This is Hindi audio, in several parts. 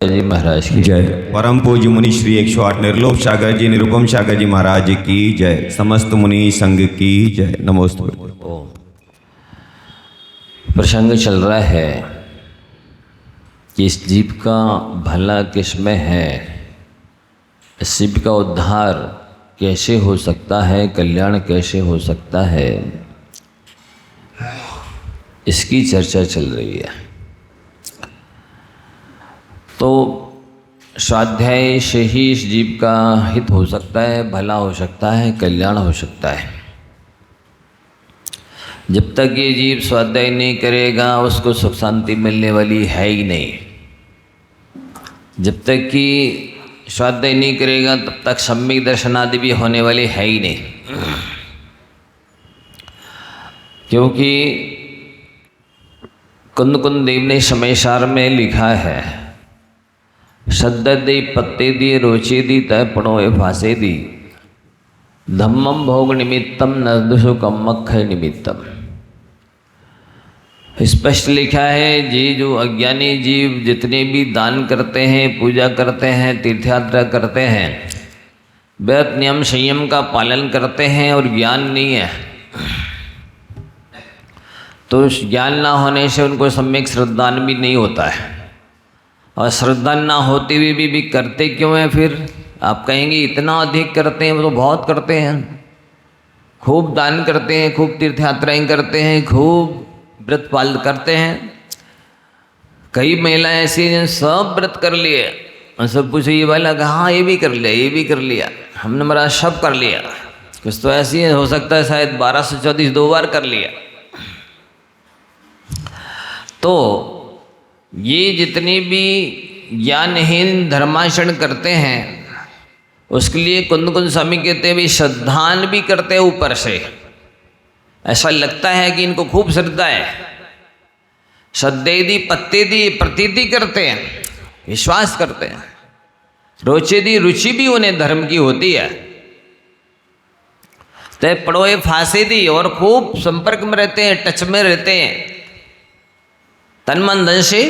जी महाराज की जय। परम पूज्य मुनि श्री 108 निर्लोभ सागर जी निरुपम सागर जी महाराज की जय। समस्त मुनि संघ की जय। नमोस्तु। प्रसंग चल रहा है कि इस जीव का भला किसमें है, इस जीव का उद्धार कैसे हो सकता है, कल्याण कैसे हो सकता है, इसकी चर्चा चल रही है। तो स्वाध्याय से ही इस जीव का हित हो सकता है, भला हो सकता है, कल्याण हो सकता है। जब तक ये जीव स्वाध्याय नहीं करेगा उसको सुख शांति मिलने वाली है ही नहीं। जब तक कि स्वाध्याय नहीं करेगा तब तक सम्यक दर्शन आदि भी होने वाले है ही नहीं। क्योंकि कुंद कुंद देव ने समयसार में लिखा है, सद्द दी पत्ते दी रोचे दी तय पड़ोए फांसे दी, धम्मम भोग निमित्तम नदुषु कम्मख निमित्तम। स्पष्ट लिखा है, जी जो अज्ञानी जीव जितने भी दान करते हैं, पूजा करते हैं, तीर्थयात्रा करते हैं, व्रत नियम संयम का पालन करते हैं और ज्ञान नहीं है, तो उस ज्ञान ना होने से उनको सम्यक श्रद्धान भी नहीं होता है। और श्रद्धा ना होते हुए भी करते क्यों हैं? फिर आप कहेंगे इतना अधिक करते हैं, वो तो बहुत करते हैं, खूब दान करते हैं, खूब तीर्थयात्राएं करते हैं, खूब व्रत पालन करते हैं। कई महिलाएं ऐसी हैं सब व्रत कर लिए और सब पूछे ये वाला कहा, हाँ ये भी कर लिया, ये भी कर लिया, हमने मेरा सब कर लिया। कुछ तो ऐसी है, हो सकता है शायद 12 से 34 2 बार कर लिया। तो ये जितनी भी ज्ञानहीन धर्माचरण करते हैं उसके लिए कुंद कुंद स्वामी कहते हैं भी श्रद्धान भी करते हैं ऊपर से। ऐसा लगता है कि इनको खूब श्रद्धा है, श्रद्धे दी पत्ते दी प्रतीति करते हैं, विश्वास करते हैं, रोचे दी रुचि भी उन्हें धर्म की होती है, तय पड़ोए फांसे दी और खूब संपर्क में रहते हैं, टच में रहते हैं, तन मन धन से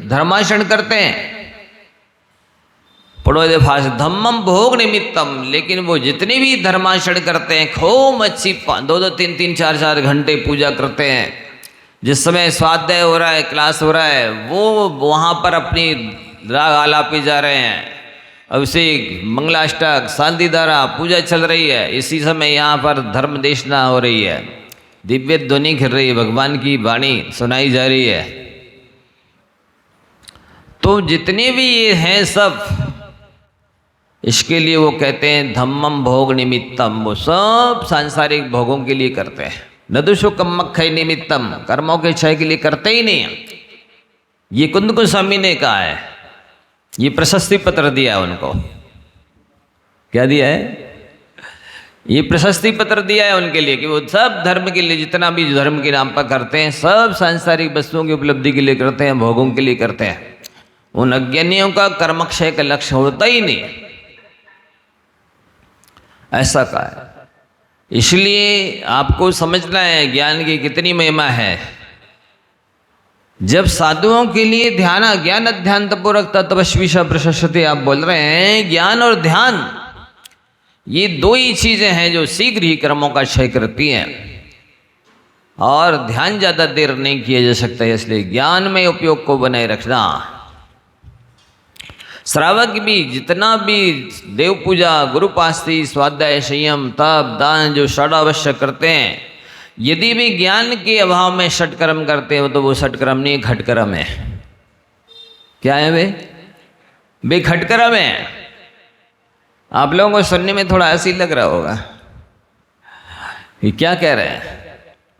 धर्माचरण करते हैं। पड़ोए फांस धम्मम भोग निमित्तम, लेकिन वो जितने भी धर्माचरण करते हैं खूब अच्छी 2-2 3-3 4-4 घंटे पूजा करते हैं। जिस समय स्वाध्याय हो रहा है, क्लास हो रहा है, वो वहाँ पर अपनी राग आलापी जा रहे हैं, अभिषेक मंगलाष्टक शांति धारा पूजा चल रही है। इसी समय यहाँ पर धर्म देशना हो रही है, दिव्य ध्वनि खिल रही है, भगवान की वाणी सुनाई जा रही है। तो जितने भी ये हैं सब इसके लिए वो कहते हैं धम्मम भोग निमित्तम, वो सब सांसारिक भोगों के लिए करते हैं। नदुषु कम्मख निमित्तम, कर्मों के क्षय के लिए करते ही नहीं। ये कुंद कुंद स्वामी ने कहा है, ये प्रशस्ति पत्र दिया है उनको। क्या दिया है? ये प्रशस्ति पत्र दिया है उनके लिए कि वो सब धर्म के लिए जितना भी धर्म के नाम पर करते हैं सब सांसारिक वस्तुओं की उपलब्धि के लिए करते हैं, भोगों के लिए करते हैं। उन अज्ञानियों का कर्मक्षय का लक्ष्य होता ही नहीं, ऐसा कहा है। इसलिए आपको समझना है ज्ञान की कितनी महिमा है। जब साधुओं के लिए ध्यान ज्ञान अध्यान तपोरक तपस्वी प्रशस्ति आप बोल रहे हैं, ज्ञान और ध्यान ये 2 ही चीजें हैं जो शीघ्र ही कर्मों का क्षय करती हैं, और ध्यान ज्यादा देर नहीं किया जा सकता है। इसलिए ज्ञान में उपयोग को बनाए रखना। श्रावक भी जितना भी देव पूजा, गुरु पास्ती, स्वाध्याय संयम तप दान जो षडावश्य करते हैं, यदि भी ज्ञान के अभाव में षटकर्म करते हो तो वो षटकर्म नहीं, खटकर्म है। क्या है वे खटकर्म है। आप लोगों को सुनने में थोड़ा ऐसी लग रहा होगा ये क्या कह रहे हैं,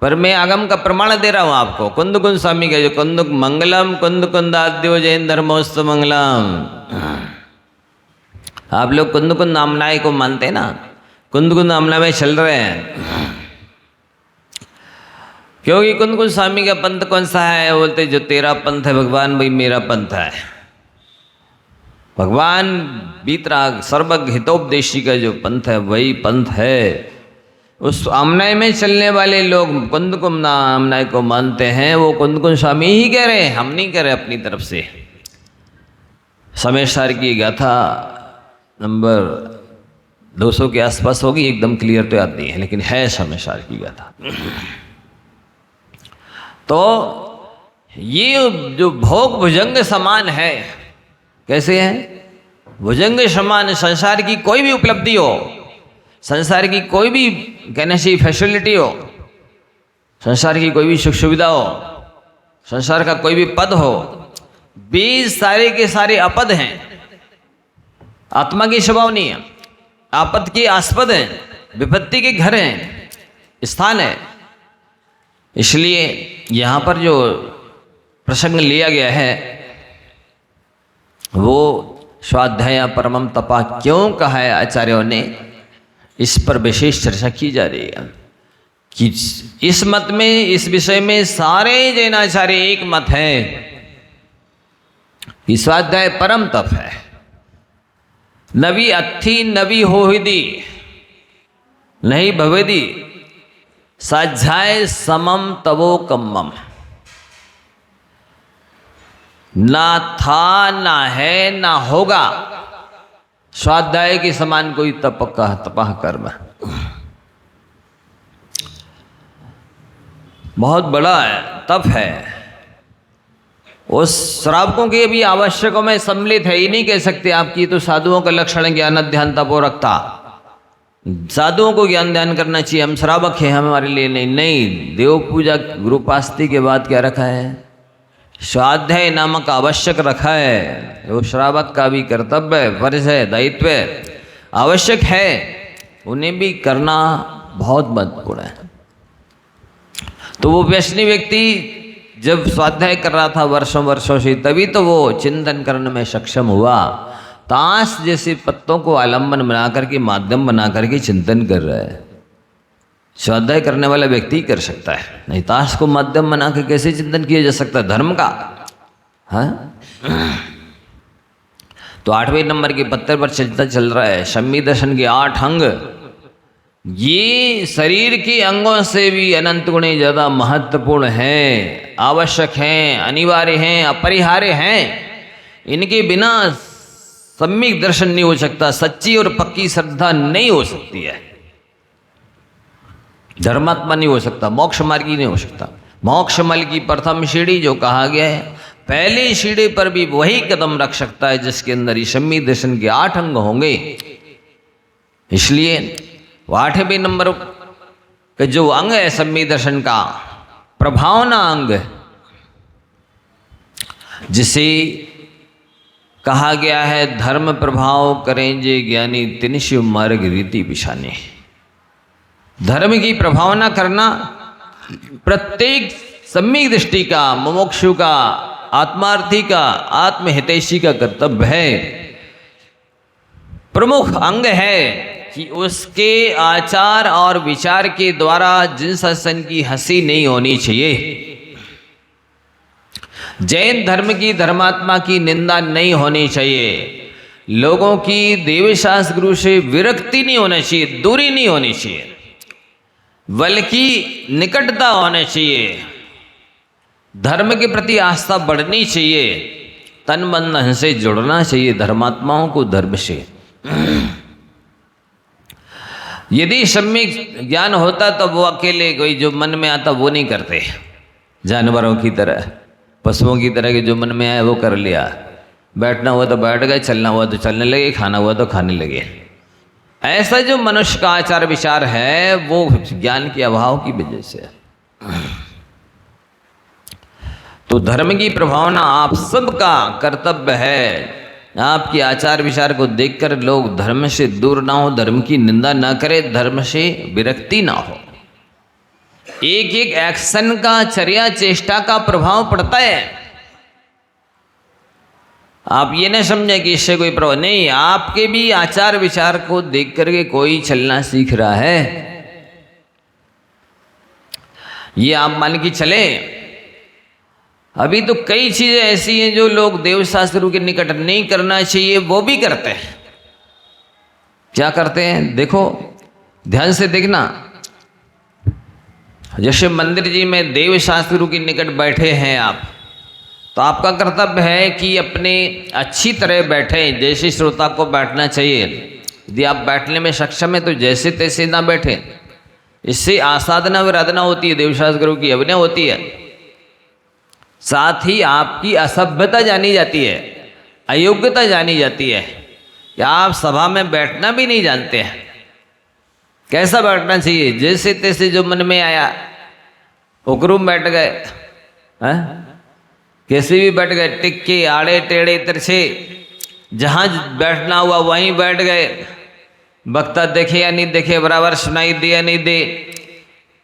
पर मैं आगम का प्रमाण दे रहा हूं आपको। कुंद कुंद स्वामी का जो कुंद मंगलम कुंद कुंदाद्यो जैन धर्मोस्तु मंगलम। आप लोग कुंद कुंद नामनाय को मानते हैं ना, कुंद कुंद नामना में चल रहे हैं। क्योंकि कुंद कुंद स्वामी का पंथ कौन सा है? बोलते जो तेरा पंथ है भगवान वही मेरा पंथ है। भगवान बीतराग सर्वज्ञ हितोपदेशी का जो पंथ है वही पंथ है। उस आमनाय में चलने वाले लोग कुंद कुंद आमनाय को मानते हैं, वो कुंद कुंद स्वामी ही कह रहे हैं, हम नहीं कह रहे अपनी तरफ से। समय सार की गाथा नंबर 200 के आसपास होगी, एकदम क्लियर तो याद नहीं है, लेकिन है समय सार की गाथा। तो ये जो भोग भुजंग समान है, कैसे है? भुजंग समान संसार की कोई भी उपलब्धि हो, संसार की कोई भी कहने से फैसिलिटी हो, संसार की कोई भी सुख सुविधा हो, संसार का कोई भी पद हो, बीज सारे के सारे अपद हैं, आत्मा की स्वभाव नहीं है, आपद के आस्पद हैं, विपत्ति के घर हैं, स्थान है। इसलिए यहाँ पर जो प्रसंग लिया गया है वो स्वाध्याय परमम तपा क्यों कहा है आचार्यों ने, इस पर विशेष चर्चा की जा रही है कि इस मत में, इस विषय में सारे जैनाचार्य एक मत है कि स्वाध्याय परम तप है। नवी अत्थी नवी होहिदी नहीं भवेदी साध्याय समम तवो कम्मम। ना था, ना है, ना होगा स्वाध्याय के समान कोई तपह कर्म। बहुत बड़ा तप है। उस श्रावकों के भी आवश्यकों में सम्मिलित है। ये नहीं कह सकते आपकी तो साधुओं का लक्षण ज्ञान ध्यान तपो रखता, साधुओं को ज्ञान ध्यान करना चाहिए, हम श्रावक हैं, हमारे लिए नहीं। देव पूजा गुरुपास्ति के बाद क्या रखा है? स्वाध्याय नामक आवश्यक रखा है। वो श्रावक का भी कर्तव्य है, फर्ज है, दायित्व है, आवश्यक है, उन्हें भी करना बहुत महत्वपूर्ण है। तो वो वैष्णव व्यक्ति जब स्वाध्याय कर रहा था वर्षों वर्षों से, तभी तो वो चिंतन करने में सक्षम हुआ। ताश जैसे पत्तों को आलम्बन बना करके, माध्यम बना करके चिंतन कर रहा है। स्वाध्याय करने वाला व्यक्ति कर सकता है, नहीं ताश को माध्यम बना के कैसे चिंतन किया जा सकता है धर्म का? हाँ, तो 8वें नंबर के पत्थर पर चल रहा है शम्मी दर्शन के 8 अंग। ये शरीर के अंगों से भी अनंत गुणे ज़्यादा महत्वपूर्ण हैं, आवश्यक हैं, अनिवार्य हैं, अपरिहार्य हैं। इनके बिना सम्यक दर्शन नहीं हो सकता, सच्ची और पक्की श्रद्धा नहीं हो सकती है, धर्मात्मा नहीं हो सकता, मोक्ष मार्गी नहीं हो सकता। मोक्ष मार्ग की प्रथम सीढ़ी जो कहा गया है, पहली सीढ़ी पर भी वही कदम रख सकता है जिसके अंदर शम्मी दर्शन के 8 अंग होंगे। इसलिए 8वें नंबर का जो अंग है शम्मी दर्शन का, प्रभावना अंग, जिसे कहा गया है धर्म प्रभाव करें जे ज्ञानी तिनशि मार्ग रीति बिछाने। धर्म की प्रभावना करना प्रत्येक सम्यक दृष्टि का, मुमुक्षु का, आत्मार्थी का, आत्महितैषी का कर्तव्य है। प्रमुख अंग है कि उसके आचार और विचार के द्वारा जिन सत्संग की हंसी नहीं होनी चाहिए, जैन धर्म की, धर्मात्मा की निंदा नहीं होनी चाहिए, लोगों की देवशास्त्र गुरु से विरक्ति नहीं होनी चाहिए, दूरी नहीं होनी चाहिए, बल्कि निकटता होनी चाहिए, धर्म के प्रति आस्था बढ़नी चाहिए, तन मन धन से जुड़ना चाहिए धर्मात्माओं को धर्म से। यदि सम्यक ज्ञान होता तो वो अकेले कोई जो मन में आता वो नहीं करते, जानवरों की तरह, पशुओं की तरह के जो मन में आया वो कर लिया, बैठना हुआ तो बैठ गए, चलना हुआ तो चलने लगे, खाना हुआ तो खाने लगे। ऐसा जो मनुष्य का आचार विचार है वो ज्ञान के अभाव की वजह से। तो धर्म की प्रभावना आप सबका कर्तव्य है। आपके आचार विचार को देखकर लोग धर्म से दूर ना हो, धर्म की निंदा ना करें, धर्म से विरक्ति ना हो। एक एक एक्शन का, चर्या चेष्टा का प्रभाव पड़ता है। आप ये न समझे कि इससे कोई प्रभाव नहीं, आपके भी आचार विचार को देख करके कोई चलना सीख रहा है। ये आप मान के चले, अभी तो कई चीजें ऐसी हैं जो लोग देवशास्त्र के निकट नहीं करना चाहिए वो भी करते हैं। क्या करते हैं देखो, ध्यान से देखना। जैसे मंदिर जी में देवशास्त्र के निकट बैठे हैं आप, तो आपका कर्तव्य है कि अपने अच्छी तरह बैठें, जैसे श्रोता को बैठना चाहिए। यदि आप बैठने में सक्षम है तो जैसे तैसे ना बैठें। इससे आसाधना विराधना होती है, देवशास्त्र गुरु की अभिनय होती है। साथ ही आपकी असभ्यता जानी जाती है, अयोग्यता जानी जाती है कि आप सभा में बैठना भी नहीं जानते हैं। कैसा बैठना चाहिए? जैसे तैसे जो मन में आया उकरूम बैठ गए, हैं? कैसे भी बैठ गए, टिक्के आड़े टेढ़े तिरछे, जहाँ बैठना हुआ वहीं बैठ गए। वक्ता देखे या नहीं देखे, बराबर सुनाई दे या नहीं दे,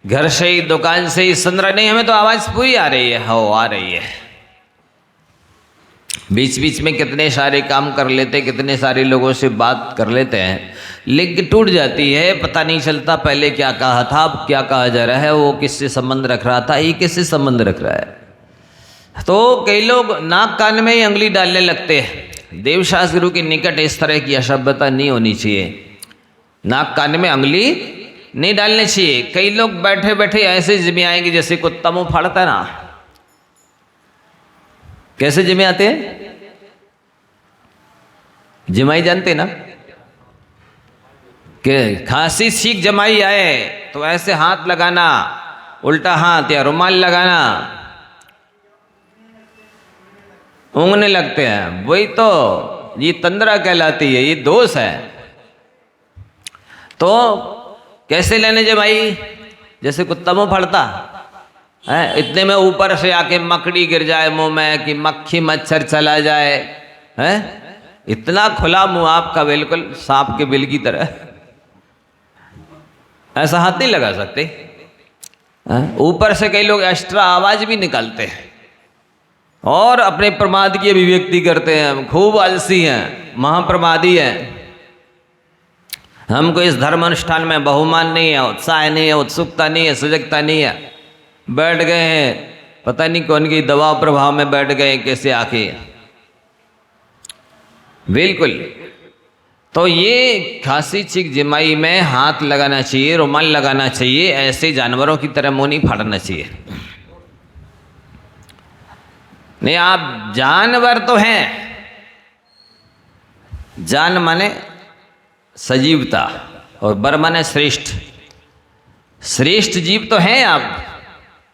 घर से ही दुकान से ही सुन रहे, नहीं हमें तो आवाज़ पूरी आ रही है। हो आ रही है। बीच बीच में कितने सारे काम कर लेते, कितने सारे लोगों से बात कर लेते हैं, लिंक टूट जाती है, पता नहीं चलता पहले क्या कहा था, अब क्या कहा जा रहा है, वो किससे संबंध रख रहा था, ये किससे संबंध रख रहा है। तो कई लोग नाक कान में ही उंगली डालने लगते हैं। देवशास्त्र गुरु के निकट इस तरह की असभ्यता नहीं होनी चाहिए। नाक कान में उंगली नहीं डालनी चाहिए। कई लोग बैठे बैठे ऐसे जिम्मे आएंगे जैसे कुत्ता मुंह फाड़ता है ना। कैसे जिम्मे आते हैं? जमाई जानते ना कि खांसी सीख जमाई आए तो ऐसे हाथ लगाना, उल्टा हाथ या रुमाल लगाना, ऊँगने लगते हैं। वही तो ये तंद्रा कहलाती है, ये दोष है। तो कैसे लेने जमाई? जैसे कुत्ता मुंह फाड़ता है, इतने में ऊपर से आके मकड़ी गिर जाए मुंह में, कि मक्खी मच्छर चला जाए, है? इतना खुला मुंह आपका, बिल्कुल सांप के बिल की तरह। ऐसा हाथ नहीं लगा सकते। ऊपर से कई लोग एक्स्ट्रा आवाज भी निकालते हैं और अपने प्रमाद की अभिव्यक्ति करते हैं। खूब आलसी हैं, महाप्रमादी हैं। हमको इस धर्म अनुष्ठान में बहुमान नहीं है, उत्साह नहीं है, उत्सुकता नहीं है, सजगता नहीं है। बैठ गए हैं, पता नहीं कौन की दबाव प्रभाव में बैठ गए, कैसे आके। बिल्कुल। तो ये खांसी छींक जमाई में हाथ लगाना चाहिए, रुमाल लगाना चाहिए। ऐसे जानवरों की तरह मुंह नहीं फाड़ना चाहिए। नहीं, आप जानवर तो हैं। जान माने सजीवता और बर माने श्रेष्ठ। श्रेष्ठ जीव तो हैं आप,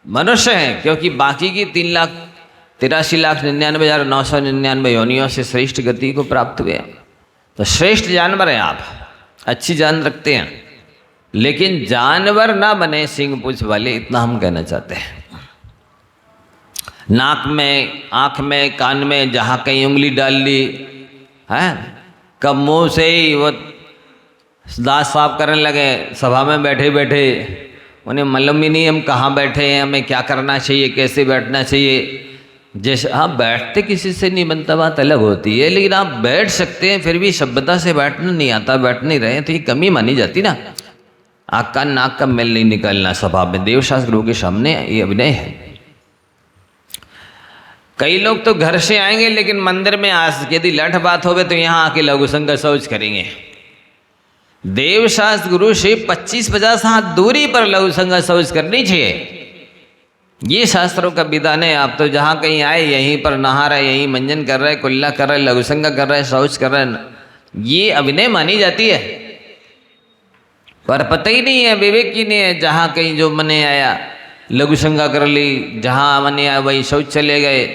मनुष्य हैं, क्योंकि बाकी की 3,83,99,999 योनियों से श्रेष्ठ गति को प्राप्त हुए हैं। तो श्रेष्ठ जानवर हैं आप, अच्छी जान रखते हैं। लेकिन जानवर ना बने सिंह पूंछ वाले, इतना हम कहना चाहते हैं। नाक में, आँख में, कान में जहाँ कहीं उंगली डाल ली है, कब मुँह से ही वो दांत साफ करने लगे सभा में बैठे बैठे। उन्हें मालूम ही नहीं हम कहाँ बैठे हैं, हमें क्या करना चाहिए, कैसे बैठना चाहिए। जैसे हाँ, बैठते किसी से नहीं बनता, बात अलग होती है, लेकिन आप बैठ सकते हैं, फिर भी सभ्यता से बैठना नहीं आता, बैठ नहीं रहे, तो ये कमी मानी जाती ना। आँख का नाक का मेल नहीं निकालना सभा में, देवशास्त्र गुरु के सामने ये अभिनय है। कई लोग तो घर से आएंगे लेकिन मंदिर में यदि लठ बात होवे तो यहाँ आके लघु संग शौच करेंगे। देवशास्त्र गुरु से 25-50 हाथ दूरी पर लघु संग शौच करनी चाहिए। ये शास्त्रों का विधान है। आप तो जहाँ कहीं आए यहीं पर नहा रहे, यहीं मंजन कर रहे, कुल्ला कर रहे, लघु संग कर रहे, शौच कर रहे, ये अभिनय मानी जाती है। पर पता ही नहीं है, विवेक ही नहीं है। जहाँ कहीं जो मने आया लघु संगा कर ली, जहाँ मने आया वही शौच चले गए।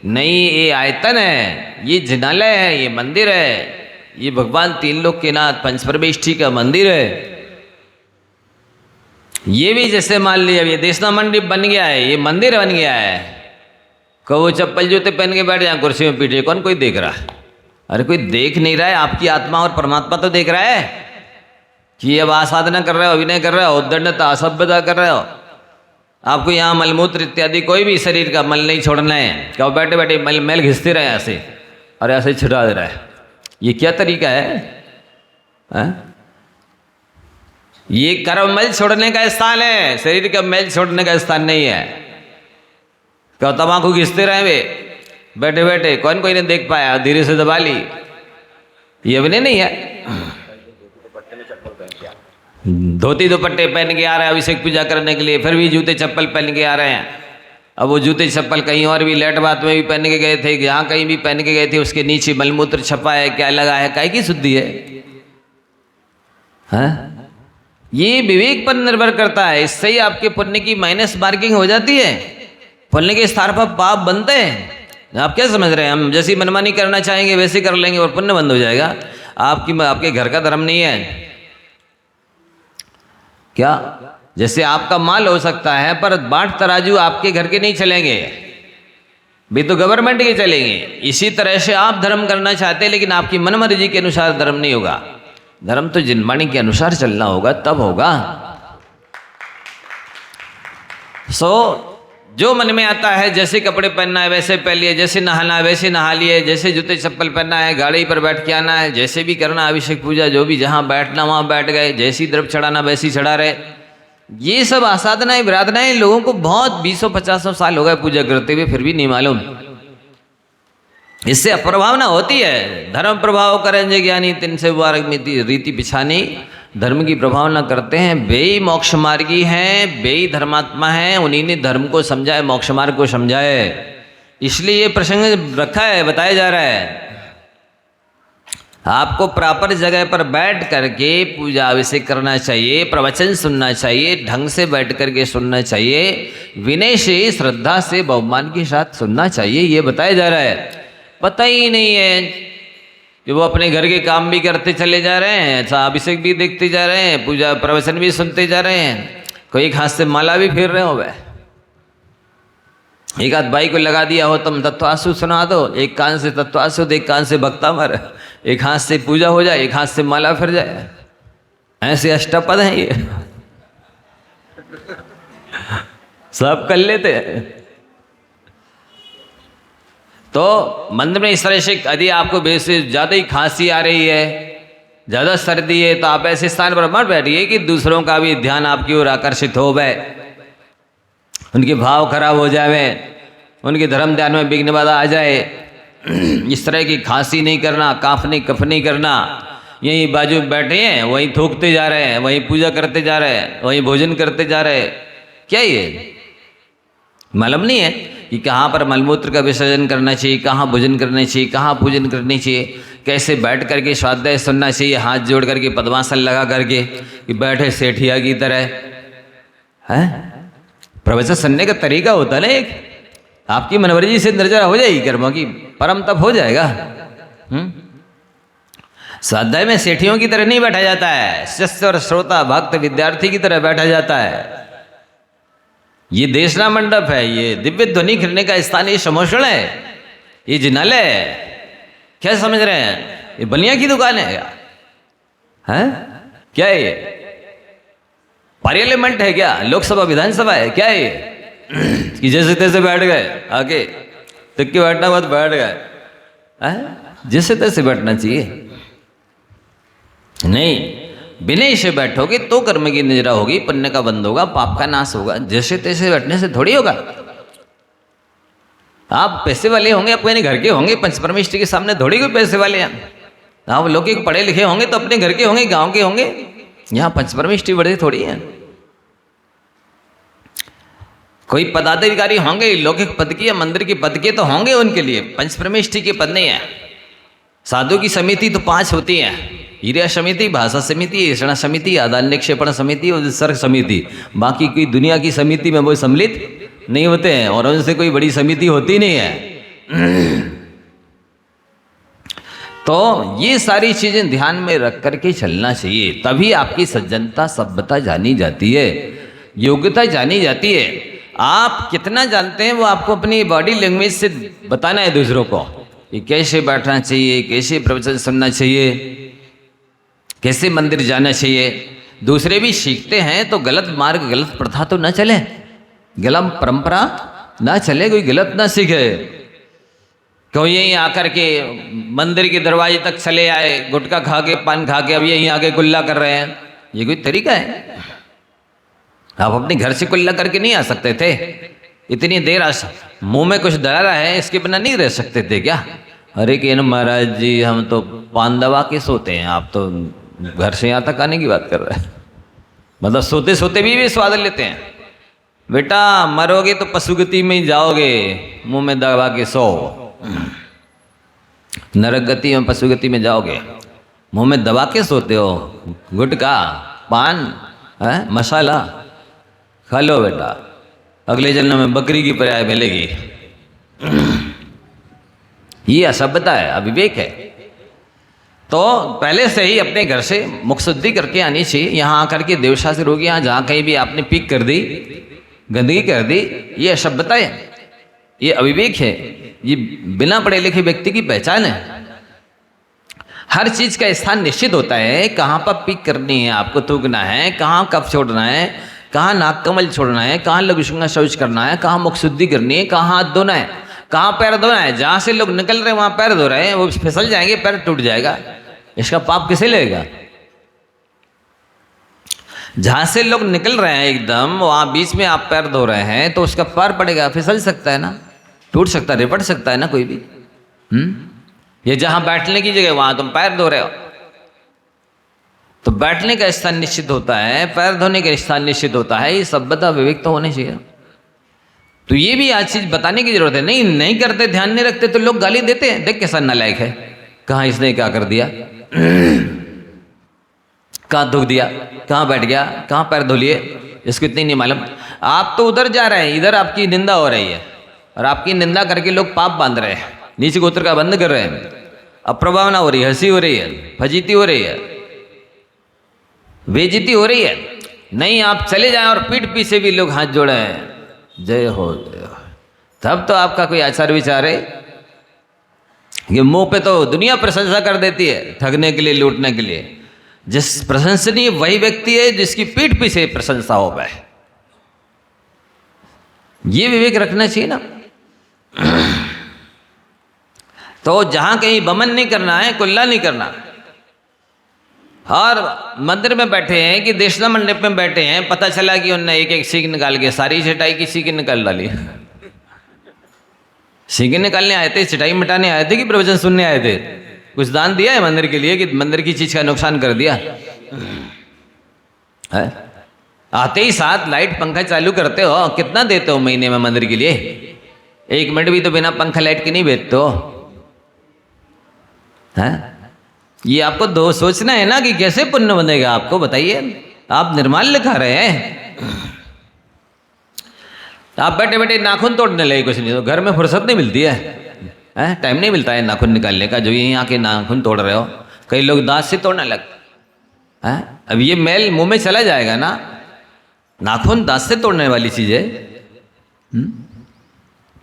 नहीं, ये आयतन है, ये जिनालय है, ये मंदिर है, ये भगवान तीन लोक के नाथ पंचपरमेष्ठी का मंदिर है। ये भी जैसे मान लिया ये देशना मंडप बन गया है, ये मंदिर बन गया है। कहो चप्पल जूते पहन के बैठ जाए कुर्सी में पीछे, कौन कोई देख रहा है? अरे कोई देख नहीं रहा है, आपकी आत्मा और परमात्मा तो देख रहा है कि अब आसाधना कर रहे हो, अभिनय कर रहे हो, उद्दंडता असभ्यता कर रहे हो। आपको यहाँ मलमूत्र इत्यादि कोई भी शरीर का मल नहीं छोड़ना है। क्या बैठे बैठे मैल घिसते रहे ऐसे और ऐसे छुड़ा दे रहा है, ये क्या तरीका है? ये कर्म मैल छोड़ने का स्थान है, शरीर का मैल छोड़ने का स्थान नहीं है। क्या तम्बाकू घिसते रहे वे बैठे बैठे, कौन कोई ने देख पाया, धीरे से दबा ली, ये अभिनय नहीं है। धोती दुपट्टे पहन के आ रहे हैं अभिषेक पूजा करने के लिए, फिर भी जूते चप्पल पहन के आ रहे हैं अब वो जूते चप्पल कहीं और भी लेट बात में भी पहन के गए थे, जहाँ कहीं भी पहन के गए थे, उसके नीचे मलमूत्र छपा है, क्या लगा है, काय की शुद्धि है? हाँ? ये विवेक पर निर्भर करता है। इससे ही आपके पुण्य की माइनस मार्किंग हो जाती है, पुण्य के स्थान पर पाप बनते हैं। आप क्या समझ रहे हैं, हम जैसी मनमानी करना चाहेंगे वैसे कर लेंगे और पुण्य बंद हो जाएगा? आपके घर का धर्म नहीं है क्या? जैसे आपका माल हो सकता है पर बाट तराजू आपके घर के नहीं चलेंगे, भी तो गवर्नमेंट के चलेंगे। इसी तरह से आप धर्म करना चाहते हैं लेकिन आपकी मनमर्जी के अनुसार धर्म नहीं होगा। धर्म तो जिनवाणी के अनुसार चलना होगा, तब होगा। जो मन में आता है, जैसे कपड़े पहनना है वैसे पहन लिए, जैसे नहाना है वैसे नहा लिए, जैसे जूते चप्पल पहनना है, गाड़ी पर बैठ के आना है, जैसे भी करना, अभिषेक पूजा जो भी जहाँ बैठना वहाँ बैठ गए, जैसी द्रव्य चढ़ाना वैसी चढ़ा रहे। ये सब आसाधनाएं विराधनाएं लोगों को बहुत 20-50 साल हो गए पूजा करते हुए, फिर भी नहीं मालूम। इससे अप्रभावना होती है। धर्म प्रभाव करेंगे ज्ञानी, तिन से रीति पिछानी। धर्म की प्रभावना करते हैं, वे ही मोक्ष मार्गी हैं, वे ही धर्मात्मा हैं, उन्हीं ने धर्म को समझाए, मोक्ष मार्ग को समझाए। इसलिए ये प्रसंग रखा है, बताया जा रहा है। आपको प्रॉपर जगह पर बैठ करके पूजा अभिषेक करना चाहिए, प्रवचन सुनना चाहिए, ढंग से बैठ करके सुनना चाहिए, विनय से, श्रद्धा से, बहुमान के साथ सुनना चाहिए, ये बताया जा रहा है। पता ही नहीं है कि वो अपने घर के काम भी करते चले जा रहे हैं, अभिषेक भी देखते जा रहे हैं, पूजा प्रवचन भी सुनते जा रहे हैं, कोई एक हाथ से माला भी फेर रहे हो वह। एक आध भाई को लगा दिया हो, तुम तत्वासु सुना दो, एक कान से तत्वासु, एक कान से भक्ता मर, एक हाथ से पूजा हो जाए, एक हाथ से माला फिर जाए। ऐसे अष्टपद हैं ये, सब कर लेते हैं। तो मंदिर में इस तरह से यदि आपको वैसे ज़्यादा ही खांसी आ रही है, ज़्यादा सर्दी है, तो आप ऐसे स्थान पर मत बैठिए कि दूसरों का भी ध्यान आपकी ओर आकर्षित हो गए, उनके भाव खराब हो जाए, उनके धर्म ध्यान में विघ्न बाधा आ जाए। इस तरह की खांसी नहीं करना, काफनी कफ नहीं करना। यहीं बाजू बैठे हैं, वहीं थूकते जा रहे हैं, वहीं पूजा करते जा रहे हैं, वहीं भोजन करते जा रहे हैं। क्या ये मालूम नहीं है कि कहाँ पर मलमूत्र का विसर्जन करना चाहिए, कहाँ भोजन करना चाहिए, कहाँ पूजन करनी चाहिए, कैसे बैठ करके स्वाध्याय सुनना चाहिए, हाथ जोड़ करके पद्मासन लगा करके कि बैठे सेठिया की तरह है। प्रवचन सुनने का तरीका होता है ना एक, आपकी मनमर्जी से निर्जरा हो जाएगी कर्मों की, परम तप हो जाएगा। स्वाध्याय में सेठियों की तरह नहीं बैठा जाता है, शिष्य और श्रोता भक्त विद्यार्थी की तरह बैठा जाता है। ये देशना मंडप है, ये दिव्य ध्वनि खिलने का स्थानीय समोषण है, ये जिनालय है। क्या समझ रहे हैं, ये बलिया की दुकान है क्या? है क्या है ये? पार्लियामेंट है क्या? लोकसभा विधानसभा है क्या ये? कि जैसे तैसे बैठ गए, आगे तक के बैठना मत बैठ गए, जैसे तैसे बैठना चाहिए नहीं। विनय से बैठोगे तो कर्म की निजरा होगी, पुण्य का बंद होगा, पाप का नाश होगा। जैसे तैसे बैठने से थोड़ी होगा। आप पैसे वाले होंगे, अपने घर के होंगे, पंचपरमेष्ठी के सामने थोड़ी कोई पैसे वाले हैं। आप लौकिक पढ़े लिखे होंगे तो अपने घर के होंगे, गांव के होंगे, यहाँ पंचपरमेष्ठी बड़े थोड़ी हैं। कोई पदाधिकारी होंगे लौकिक पद की या मंदिर के पद के तो होंगे, उनके लिए पंचपरमेष्ठी के पद नहीं है। साधु की समिति तो 5 होती है, हीरा समिति, भाषा समिति, ऐषणा समिति, आदान निक्षेपण समिति और सर्ग समिति। बाकी कोई दुनिया की समिति में वो सम्मिलित नहीं होते हैं और उनसे कोई बड़ी समिति होती नहीं है। तो ये सारी चीजें ध्यान में रख करके चलना चाहिए, तभी आपकी सज्जनता सभ्यता जानी जाती है, योग्यता जानी जाती है। आप कितना जानते हैं वो आपको अपनी बॉडी लैंग्वेज से बताना है दूसरों को कि कैसे बैठना चाहिए, कैसे प्रवचन सुनना चाहिए, कैसे मंदिर जाना चाहिए। दूसरे भी सीखते हैं तो गलत मार्ग, गलत प्रथा तो न चले, गलत परंपरा ना चले, कोई गलत ना सीखे। कोई यहीं आकर के मंदिर के दरवाजे तक चले आए, गुटखा खा के, पान खा के, अब यहीं आके कुल्ला कर रहे हैं, ये कोई तरीका है? आप अपने घर से कुल्ला करके नहीं आ सकते थे? इतनी देर मुंह में कुछ डरा है, इसके बिना नहीं रह सकते थे क्या? अरे कि महाराज जी हम तो पान दबा के सोते हैं, आप तो घर से यहाँ तक आने की बात कर रहे हैं। मतलब सोते सोते भी स्वाद लेते हैं। बेटा मरोगे तो पशुगति में ही जाओगे, मुंह में दबा के सो। नरक गति में पशुगति में जाओगे, मुंह में दबा के सोते हो। गुटखा, पान, मसाला खा लो बेटा, अगले जन्म में बकरी की पर्याय मिलेगी। ये असभ्यता है, अविवेक है। तो पहले से ही अपने घर से मुख शुद्धि करके आनी चाहिए। यहाँ आकर के देवशास्त्र रोगी, यहाँ जहाँ कहीं भी आपने पीक कर दी, गंदगी कर दी, ये असभ्यता है, ये अविवेक है, ये बिना पढ़े लिखे व्यक्ति की पहचान है। हर चीज का स्थान निश्चित होता है, कहाँ पर पीक करनी है, आपको थूकना है, कहाँ कफ छोड़ना है, कहाँ नाक कमल छोड़ना है, कहाँ लघुशृंगार शौच करना है, कहाँ मुख शुद्धि करनी है, कहाँ हाथ धोना है, कहाँ पैर धोना है। जहाँ से लोग निकल रहे हैं वहाँ पैर धो रहे हैं, वो फिसल जाएंगे, पैर टूट जाएगा, इसका पाप किसे लेगा? जहाँ से लोग निकल रहे हैं एकदम, वहाँ बीच में आप पैर धो रहे हैं तो उसका पैर पड़ेगा, फिसल सकता है ना, टूट सकता है, रिपट सकता है ना कोई भी। ये जहाँ बैठने की जगह वहाँ तुम पैर धो रहे हो, तो बैठने का स्थान निश्चित होता है, पैर धोने का स्थान निश्चित होता है। ये सभ्यता विवेक तो होने चाहिए। तो ये भी आज चीज बताने की जरूरत है। नहीं करते, ध्यान नहीं रखते तो लोग गाली देते हैं, देख कैसा नालायक है, कहाँ इसने क्या कर दिया, कहाँ धो दिया, कहाँ बैठ गया, कहाँ पैर धो लिए, इसको इतनी नहीं मालूम। आप तो उधर जा रहे हैं, इधर आपकी निंदा हो रही है, और आपकी निंदा करके लोग पाप बांध रहे हैं, नीचे गोत्र का बंद कर रहे हैं, अप्रभावना हो रही है, हंसी हो रही है, फजीती हो रही है, बेइज्जती हो रही है। नहीं, आप चले जाएं और पीठ पीछे भी लोग हाथ जोड़े हैं, जय हो जय हो, तब तो आपका कोई आचार विचार है। ये मुंह पे तो दुनिया प्रशंसा कर देती है, ठगने के लिए, लूटने के लिए। जिस प्रशंसनीय वही व्यक्ति है जिसकी पीठ पीछे प्रशंसा हो पाए। ये विवेक रखना चाहिए ना। तो जहां कहीं बमन नहीं करना है, कुल्ला नहीं करना। और मंदिर में बैठे हैं कि देशना मंडप में बैठे हैं, पता चला कि उन्होंने एक एक सीख निकाल के सारी चटाई की सीख निकाल डाली। सीखें निकालने आए थे, चटाई मिटाने आए थे कि प्रवचन सुनने आए थे? कुछ दान दिया है मंदिर के लिए कि मंदिर की चीज का नुकसान कर दिया है? आते ही साथ लाइट पंखा चालू करते हो, कितना देते हो महीने में मंदिर के लिए? 1 मिनट भी तो बिना पंखा लाइट के नहीं बेचते हो है? ये आपको दो सोचना है ना कि कैसे पुण्य बनेगा आपको, बताइए। आप निर्माल्य खा रहे हैं। आप बैठे बैठे नाखून तोड़ने लगे, कुछ नहीं तो घर में फुर्सत नहीं मिलती है, टाइम नहीं मिलता है नाखून निकालने का, जो यहीं आके नाखून तोड़ रहे हो। कई लोग दांत से तोड़ने लग हैं। अब ये मैल मुंह में चला जाएगा ना, नाखून दांत से तोड़ने वाली चीज है।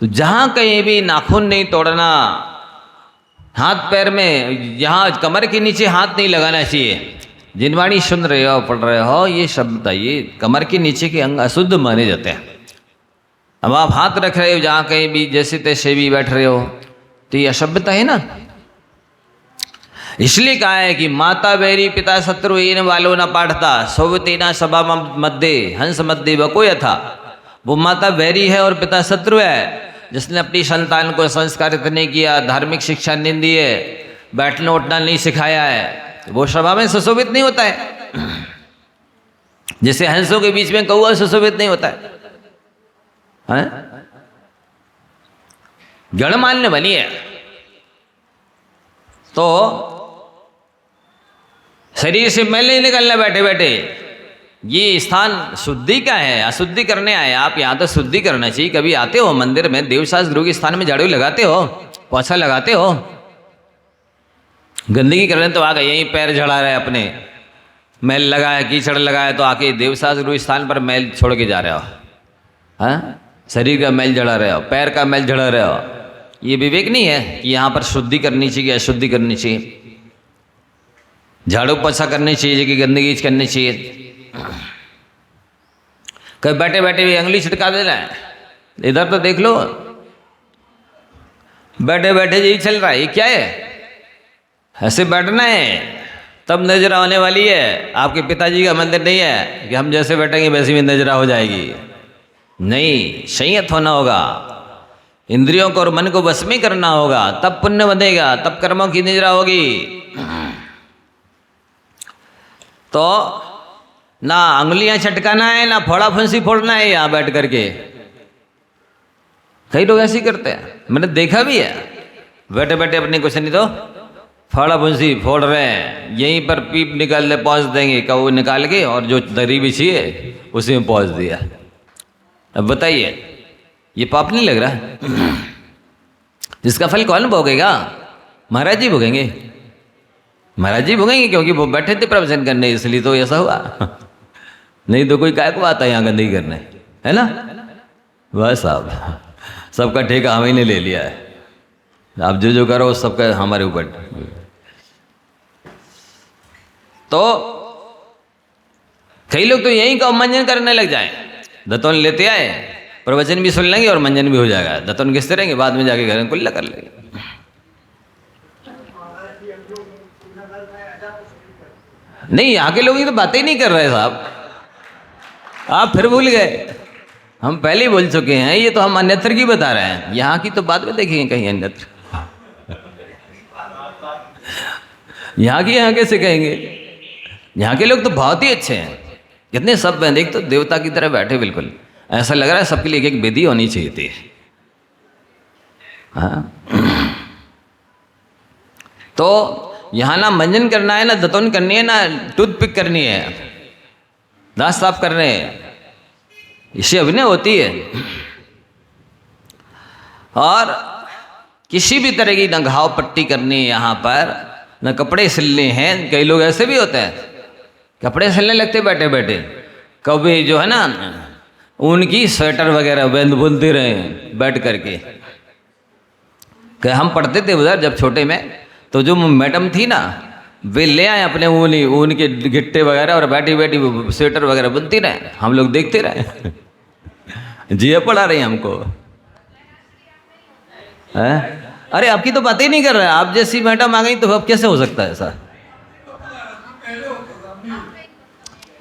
तो जहां कहीं भी नाखून नहीं तोड़ना, हाथ पैर में, यहाँ कमर के नीचे हाथ नहीं लगाना चाहिए। जिनवाणी सुन रहे हो, पढ़ रहे हो, ये शब्द, ये कमर के नीचे के अंग अशुद्ध माने जाते हैं। अब आप हाथ रख रहे हो जहाँ कहीं भी, जैसे तैसे भी बैठ रहे हो, तो ये असभ्यता है ना। इसलिए कहा है कि माता बैरी पिता शत्रु इन वालों न पाठता सोवतेना सभा मध्य हंस मध्य बको यथा। वो माता बैरी है और पिता शत्रु है, जिसने अपनी संतान को संस्कारित नहीं किया, धार्मिक शिक्षा नहीं दी है, बैठना उठना नहीं सिखाया है, वो सभा में सुशोभित नहीं होता है। जैसे हंसों के बीच में कौआ सुशोभित नहीं होता है। गणमान्य बनी है तो शरीर से मैल नहीं निकलना बैठे बैठे। ये स्थान शुद्धि का है, अशुद्धि करने आए आप यहाँ, तो शुद्धि करना चाहिए। कभी आते हो मंदिर में, देवशास्त्र गुरु के स्थान में झाड़ू लगाते हो, पोछा लगाते हो, गंदगी करने तो आ गए, यहीं पैर झड़ा रहे अपने, मैल लगाया, कीचड़ लगाया, तो आके देवशास्त्र गुरु स्थान पर मैल छोड़ के जा रहे हो। हाँ, शरीर का मैल झड़ा रहे हो, पैर का मैल झड़ा रहे हो। ये विवेक नहीं है कि यहाँ पर शुद्धि करनी चाहिए, अशुद्धि करनी चाहिए, झाड़ू पोछा करनी चाहिए कि गंदगी करनी चाहिए। कभी बैठे बैठे भी अंगली छिटका देना है, इधर तो देख लो, बैठे बैठे यही चल रहा है, ये क्या है? ऐसे बैठना है तब नजरा होने वाली है। आपके पिताजी का मंदिर नहीं है कि हम जैसे बैठेंगे वैसे भी नजरा हो जाएगी। नहीं, संयत होना होगा, इंद्रियों को और मन को बस में करना होगा, तब पुण्य बनेगा, तब कर्मों की निजरा होगी। तो ना अंगुलियां चटकाना है, ना फोड़ा फुंसी फोड़ना है यहाँ बैठ करके। कई लोग ऐसे ही करते हैं, मैंने देखा भी है। बैठे बैठे अपनी कुछ नहीं तो फाड़ा फुंसी फोड़ रहे हैं, यहीं पर पीप निकाल ले पहुँच देंगे, कौ निकाल के, और जो दरी बिछी है उसी में पहुँच दिया। अब बताइए, ये पाप नहीं लग रहा? जिसका फल कौन भोगेगा? महाराज जी भोगेंगे, महाराज जी भोगेंगे, क्योंकि वो बैठे थे प्रवचन करने, इसलिए तो ऐसा हुआ। नहीं तो कोई काय को आता है यहाँ गंदगी करने, है ना? बस साहब, सबका ठेका हमें ने ले लिया है। आप जो जो करो सबका हमारे ऊपर। तो कई लोग तो यहीं का मंजन करने लग जाए, दतौन लेते आए, प्रवचन भी सुन लेंगे और मंजन भी हो जाएगा, दतौन घिसते रहेंगे, बाद में जाके घर में कुल्ला कर लेंगे। नहीं, यहाँ के लोग ये तो बातें ही नहीं कर रहे साहब, आप फिर भूल गए। हम पहले ही बोल चुके हैं, ये तो हम अन्यत्र की बता रहे हैं, यहाँ की तो बाद में देखेंगे कहीं अन्यत्र। यहाँ की यहाँ कैसे कहेंगे? यहाँ के लोग तो बहुत ही अच्छे हैं, कितने सब हैं, देख तो देवता की तरह बैठे, बिल्कुल ऐसा लग रहा है सबके लिए एक एक विधि होनी चाहिए थी। हाँ, तो यहाँ ना मंजन करना है, ना दतौन करनी है, ना टूथपिक करनी है, दांत साफ करने हैं, इससे अभिनय होती है। और किसी भी तरह की न घाव पट्टी करनी है यहाँ पर, न कपड़े सिलने हैं। कई लोग ऐसे भी होते हैं, कपड़े सिलने लगते बैठे बैठे, कभी जो है ना उनकी स्वेटर वगैरह बेंद बुनते रहे बैठ करके। कि हम पढ़ते थे उधर जब छोटे में, तो जो मैडम थी ना, वे ले आए अपने ऊन के गिट्टे वगैरह और बैठी बैठी स्वेटर वगैरह बुनती रहे, हम लोग देखते रहे। जिया पढ़ा रही हमको है? अरे आपकी तो बातें ही नहीं कर रहे, आप जैसी मैडम आ गई तो अब कैसे हो सकता है ऐसा?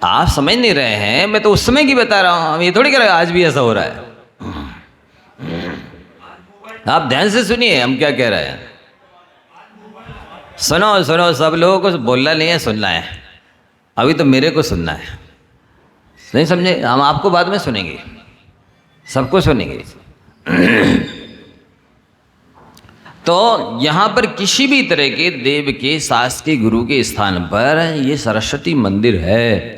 आप समझ नहीं रहे हैं, मैं तो उस समय की बता रहा हूँ, ये थोड़ी कर रहा है आज भी ऐसा हो रहा है। आप ध्यान से सुनिए हम क्या कह रहे हैं। सुनो सुनो, सब लोगों को बोलना नहीं है, सुनना है। अभी तो मेरे को सुनना है, नहीं समझे? हम आपको बाद में सुनेंगे, सबको सुनेंगे। तो यहाँ पर किसी भी तरह के देव के, शास्त्र के, गुरु के स्थान पर ये सरस्वती मंदिर है।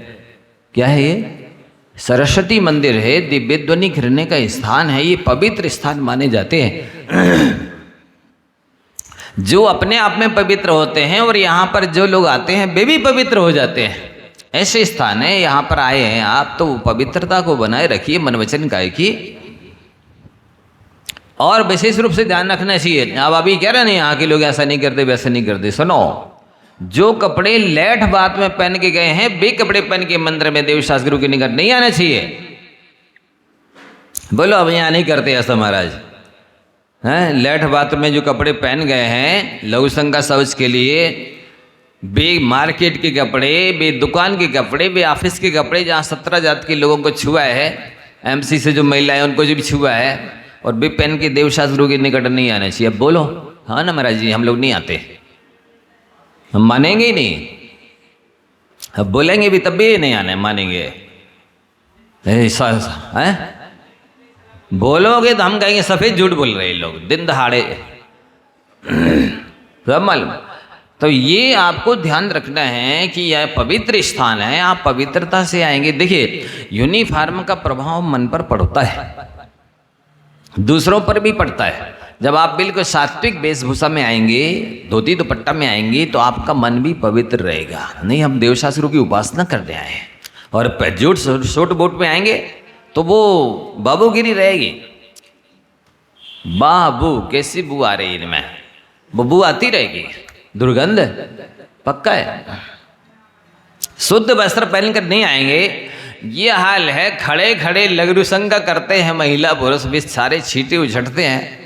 क्या है ये? सरस्वती मंदिर है, दिव्य ध्वनि करने का स्थान है, ये पवित्र स्थान माने जाते हैं। जो अपने आप में पवित्र होते हैं और यहाँ पर जो लोग आते हैं वे भी पवित्र हो जाते हैं। ऐसे स्थान है, यहाँ पर आए हैं आप तो पवित्रता को बनाए रखिए, मन वचन काया की। और विशेष रूप से ध्यान रखना चाहिए। अब अभी कह रहे हैं यहाँ के लोग ऐसा नहीं करते, वैसा नहीं करते। सुनो, जो कपड़े लेठ बात में पहन के गए हैं वे कपड़े पहन के मंदिर में देव शास्त्र गुरु के निकट नहीं आना चाहिए। बोलो अब यहाँ नहीं करते ऐसा महाराज हैं? लेठ बात में जो कपड़े पहन गए हैं लघु शंका शौच के लिए, वे मार्केट के कपड़े, वे दुकान के कपड़े, वे ऑफिस के कपड़े, जहाँ 17 जात के लोगों को छुआ है, एमसी से जो महिलाएं उनको जो भी छुआ है, और वे पहन के देव शास्त्र गुरु के निकट नहीं आना चाहिए। अब बोलो हाँ ना महाराज जी, हम लोग नहीं आते, हम मानेंगे ही नहीं। अब बोलेंगे भी तब भी नहीं आने मानेंगे। ऐसा है, बोलोगे तो हम कहेंगे सफेद झूठ बोल रहे लोग, दिन दहाड़े। सब मालूम। तो ये आपको ध्यान रखना है कि यह पवित्र स्थान है, आप पवित्रता से आएंगे। देखिए, यूनिफॉर्म का प्रभाव मन पर पड़ता है, दूसरों पर भी पड़ता है। जब आप बिल्कुल सात्विक वेशभूषा में आएंगे, धोती दुपट्टा में आएंगे, तो आपका मन भी पवित्र रहेगा। नहीं, हम देवशास्त्रों की उपासना करने आए हैं, और पैजूट शोट बोट में आएंगे तो वो बाबूगिरी रहेगी। बाबू कैसी बू आ रही इनमें, बबू आती रहेगी, दुर्गंध पक्का है। शुद्ध वस्त्र पहनकर नहीं आएंगे, ये हाल है। खड़े खड़े लघुशंका करते हैं महिला पुरुष, भी सारे छींटे उछटते हैं।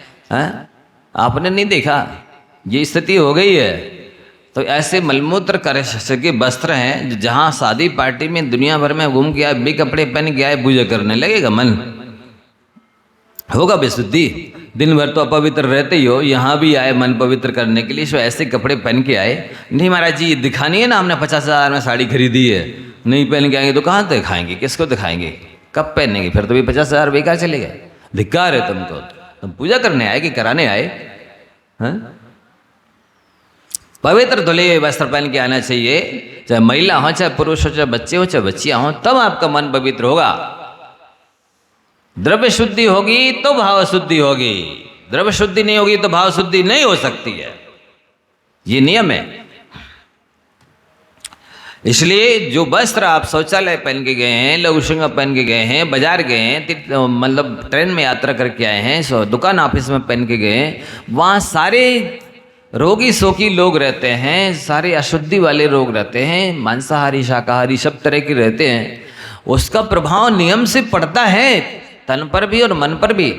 आपने नहीं देखा, ये स्थिति हो गई है। तो ऐसे मलमूत्र कर सके वस्त्र हैं, जहाँ शादी पार्टी में दुनिया भर में घूम के आए, भी कपड़े पहन के आए, पूजा करने लगेगा, मन होगा बेशुद्धि। दिन भर तो अपवित्र रहते ही हो, यहाँ भी आए मन पवित्र करने के लिए, सो ऐसे कपड़े पहन के आए। नहीं महाराज जी, दिखानी है ना, हमने 50,000 में साड़ी खरीदी है, नहीं पहन के आएंगे तो कहाँ दिखाएंगे, किसको दिखाएंगे, कब पहनेंगे? फिर तो भी 50,000 बेकार चले गए। धिक्कार है तुमको, तुम पूजा करने आए कि कराने आए हैं? पवित्र धुले हुए वस्त्र पहन के आना चाहिए, चाहे महिला हो, चाहे पुरुष हो, चाहे बच्चे हो, चाहे बच्चियां हो, तब आपका मन पवित्र होगा। द्रव्य शुद्धि होगी तो भाव शुद्धि होगी, द्रव्य शुद्धि नहीं होगी तो भाव शुद्धि नहीं हो सकती है, ये नियम है। इसलिए जो वस्त्र आप शौचालय पहन के गए हैं, लघुशृंग पहन के गए हैं, बाजार गए हैं, मतलब ट्रेन में यात्रा करके आए हैं, दुकान ऑफिस में पहन के गए हैं, वहाँ सारे रोगी शोकी लोग रहते हैं, सारे अशुद्धि वाले लोग रहते हैं, मांसाहारी शाकाहारी सब तरह के रहते हैं, उसका प्रभाव नियम से पड़ता है तन पर भी और मन पर भी।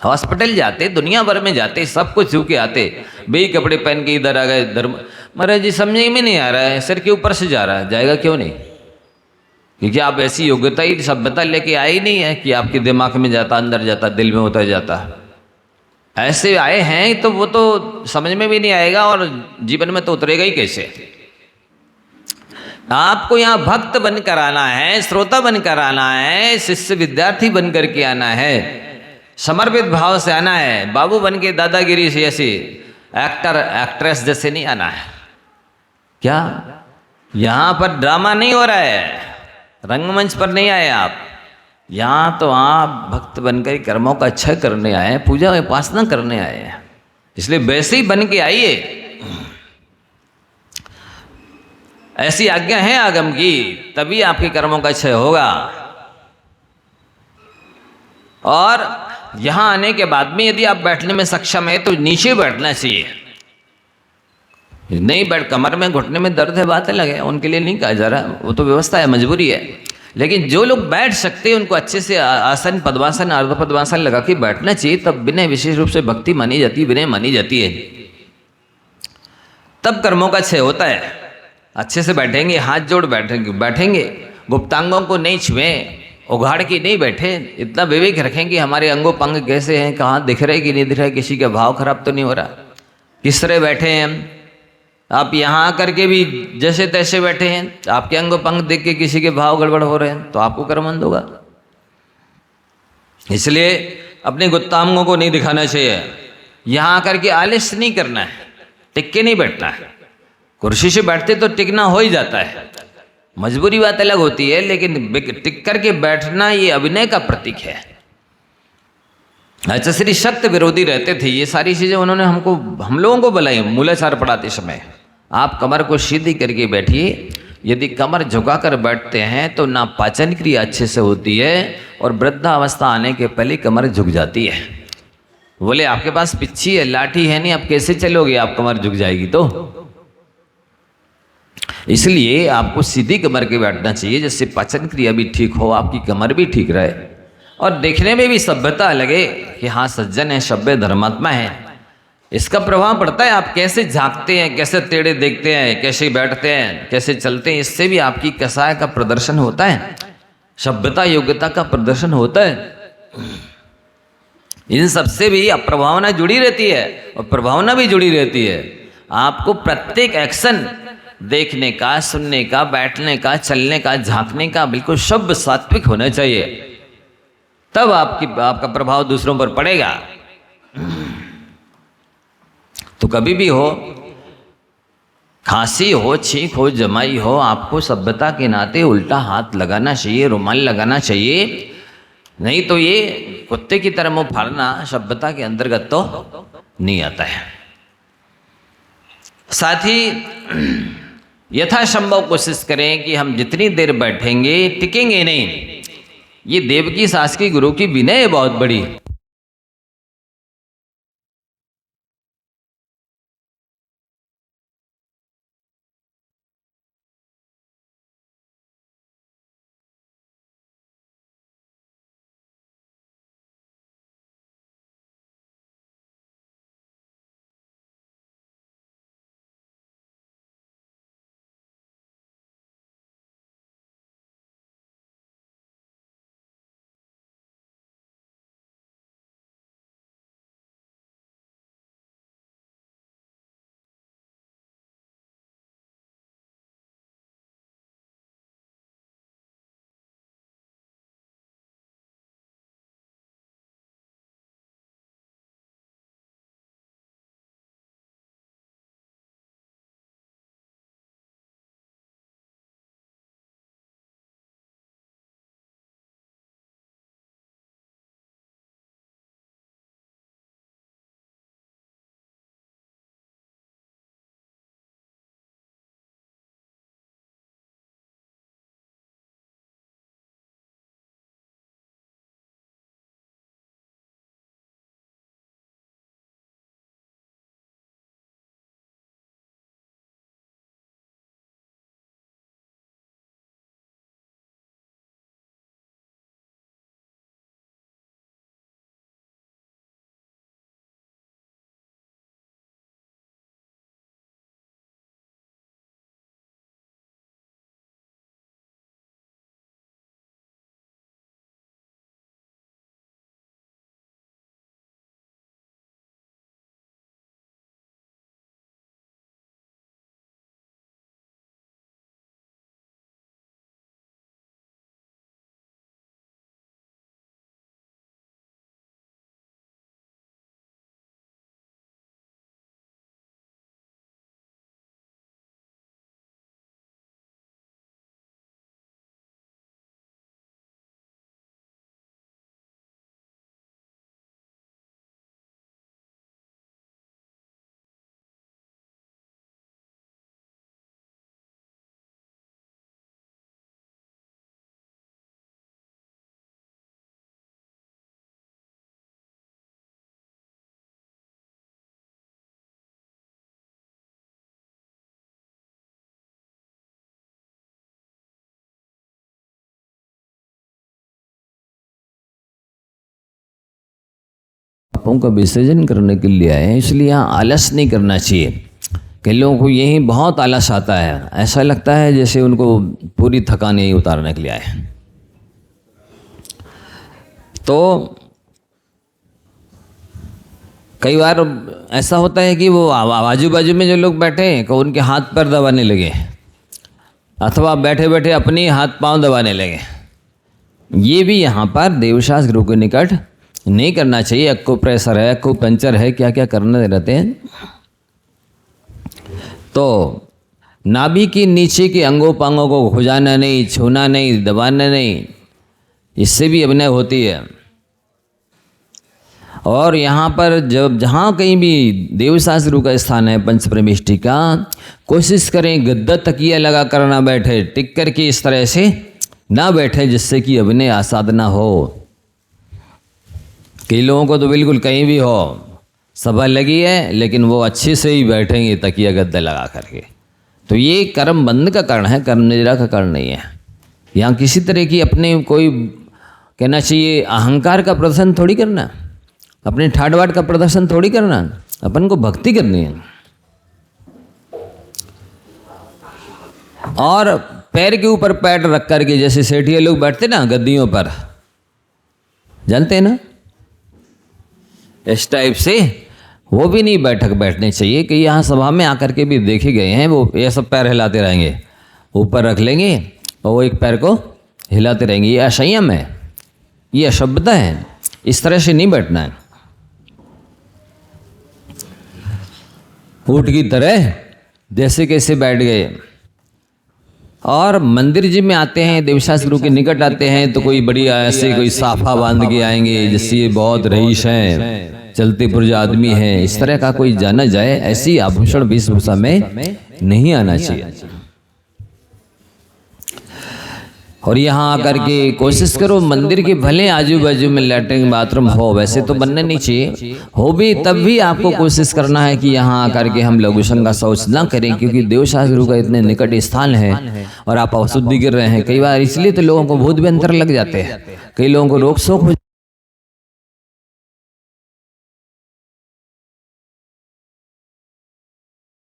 हॉस्पिटल जाते, दुनिया भर में जाते, सब कुछ छू के आते, बेई कपड़े पहन के इधर आ गए, धर्म महाराज जी समझ में नहीं आ रहा है, सिर के ऊपर से जा रहा है, जाएगा क्यों नहीं? क्योंकि आप ऐसी योग्यता ही सभ्यता लेके आए ही नहीं है कि आपके दिमाग में जाता, अंदर जाता, दिल में उतर जाता। ऐसे आए हैं तो वो तो समझ में भी नहीं आएगा और जीवन में तो उतरेगा ही कैसे। आपको यहाँ भक्त बनकर आना है, श्रोता बनकर आना है, शिष्य विद्यार्थी बनकर के आना है, समर्पित भाव से आना है, बाबू बन के दादागिरी से ऐसे एक्टर एक्ट्रेस जैसे नहीं आना है। क्या यहाँ पर ड्रामा नहीं हो रहा है, रंगमंच पर नहीं आए आप, यहाँ तो आप भक्त बनकर कर्मों का क्षय करने आए हैं, पूजा उपासना करने आए हैं। इसलिए वैसे ही बन के आइए, ऐसी आज्ञा है आगम की, तभी आपके कर्मों का क्षय होगा। और यहाँ आने के बाद में यदि आप बैठने में सक्षम है तो नीचे बैठना चाहिए, नहीं बैठ, कमर में घुटने में दर्द है बात अलग है, उनके लिए नहीं कहा जा रहा, वो तो व्यवस्था है, मजबूरी है। लेकिन जो लोग बैठ सकते हैं उनको अच्छे से आसन, पद्मासन, अर्ध पद्मासन लगा के बैठना चाहिए, तब विनय विशेष रूप से भक्ति मानी जाती है, विनय मानी जाती है, तब कर्मों का क्षय होता है। अच्छे से बैठेंगे, हाथ जोड़ बैठेंगे, गुप्तांगों को नहीं छुए, उघाड़ के नहीं बैठे, इतना विवेक रखेंगे हमारे अंगों पंग कैसे हैं, कहाँ दिख रहे कि नहीं दिख रहे, किसी का भाव खराब तो नहीं हो रहा, किस तरह बैठे हैं हम। आप यहाँ आकर के भी जैसे तैसे बैठे हैं, आपके अंग पंग देख के किसी के भाव गड़बड़ हो रहे हैं तो आपको कर्मंद होगा। इसलिए अपने गुप्तांगों को नहीं दिखाना चाहिए, यहाँ आकर के आलस्य नहीं करना है, टिक के नहीं बैठना है। कुर्सी से बैठते तो टिकना हो ही जाता है, मजबूरी बात अलग होती है, लेकिन टिक करके बैठना ये अभिनय का प्रतीक है। अच्छा, श्री शक्त विरोधी रहते थे, ये सारी चीज़ें उन्होंने हम लोगों को बुलाई मूलाचार पढ़ाते समय। आप कमर को सीधी करके बैठिए, यदि कमर झुकाकर बैठते हैं तो ना पाचन क्रिया अच्छे से होती है और वृद्धावस्था आने के पहले कमर झुक जाती है। बोले आपके पास पिच्छी है, लाठी है नहीं, आप कैसे चलोगे, आप कमर झुक जाएगी तो। इसलिए आपको सीधी कमर के बैठना चाहिए, जिससे पाचन क्रिया भी ठीक हो, आपकी कमर भी ठीक रहे और देखने में भी सभ्यता लगे कि हाँ सज्जन है, सभ्य धर्मात्मा है। इसका प्रभाव पड़ता है, आप कैसे झांकते हैं, कैसे टेढ़े देखते हैं, कैसे बैठते हैं, कैसे चलते हैं, इससे भी आपकी कसाय का प्रदर्शन होता है, सभ्यता योग्यता का प्रदर्शन होता है। इन सबसे भी प्रभावना जुड़ी रहती है और प्रभावना भी जुड़ी रहती है। आपको प्रत्येक एक्शन देखने का, सुनने का, बैठने का, चलने का, झांकने का बिल्कुल शुभ सात्विक होना चाहिए, तब आपका प्रभाव दूसरों पर पड़ेगा। तो कभी भी हो, खांसी हो, छींक हो, जमाई हो, आपको सभ्यता के नाते उल्टा हाथ लगाना चाहिए, रुमाल लगाना चाहिए, नहीं तो ये कुत्ते की तरह मुंह फाड़ना सभ्यता के अंतर्गत तो नहीं आता है। साथ ही यथासंभव कोशिश करें कि हम जितनी देर बैठेंगे टिकेंगे नहीं। ये देवकी सास की गुरु की विनय है बहुत बड़ी। पापों का विसर्जन करने के लिए आए हैं, इसलिए यहाँ आलस नहीं करना चाहिए। कई लोगों को यही बहुत आलस आता है, ऐसा लगता है जैसे उनको पूरी थकान यही उतारने के लिए आए हैं। तो कई बार ऐसा होता है कि वो आजू बाजू में जो लोग बैठे हैं को उनके हाथ पैर दबाने लगे, अथवा बैठे बैठे अपने हाथ पांव दबाने लगे। ये भी यहाँ पर देवशास्त्र गुरु के निकट नहीं करना चाहिए। एक्यूप्रेशर है, एक्यूपंक्चर है, क्या क्या करने रहते हैं। तो नाभि के नीचे के अंगों पांगों को खुजाना नहीं, छूना नहीं, दबाना नहीं, इससे भी अभिनय होती है। और यहाँ पर जब जहाँ कहीं भी देवशास्त्र गुरु का स्थान है पंचप्रमेष्टि का, कोशिश करें गद्दा तकिया लगा कर ना बैठे, टिक कर के इस तरह से ना बैठे जिससे कि अभिनय आसाधना हो। कई लोगों को तो बिल्कुल कहीं भी हो, सभा लगी है लेकिन वो अच्छे से ही बैठेंगे तकिया गद्दा लगा करके, तो ये कर्म बंध का कारण है, कर्म निद्रा का कारण नहीं है। यहाँ किसी तरह की अपने कोई कहना चाहिए अहंकार का प्रदर्शन थोड़ी करना, अपने ठाट बाट का प्रदर्शन थोड़ी करना, अपन को भक्ति करनी है। और पैर के ऊपर पैर रख करके जैसे सेठिया लोग बैठते ना गद्दियों पर, जानते हैं ना, इस टाइप से वो भी नहीं बैठने चाहिए। कि यहाँ सभा में आकर के भी देखे गए हैं, वो ये सब पैर हिलाते रहेंगे, ऊपर रख लेंगे और वो एक पैर को हिलाते रहेंगे। ये असंयम है, ये अशुद्धता है, इस तरह से नहीं बैठना है। ऊँट की तरह जैसे कैसे बैठ गए। और मंदिर जी में आते हैं, देवशास्त्र गुरु के निकट आते हैं तो कोई बढ़िया ऐसे कोई साफा बांध के आएंगे जिससे ये बहुत रईस हैं, चलते पुरजा आदमी हैं, इस तरह का कोई जाना जाए, ऐसी आभूषण वेशभूषा में नहीं आना चाहिए। और यहाँ आकर के कोशिश करो मंदिर के भले आजू बाजू में लैट्रिन बाथरूम हो, वैसे तो बनने नहीं चाहिए, हो भी तब भी आपको कोशिश करना है कि यहाँ आकर के हम लघुशंग का शौच ना करें, क्योंकि देवशास्त्र गुरु का इतने निकट स्थान है और आप अशुद्धि कर रहे हैं। कई बार इसलिए तो लोगों को भूत भी अंतर लग जाते हैं, कई लोगों को रोक शोक हो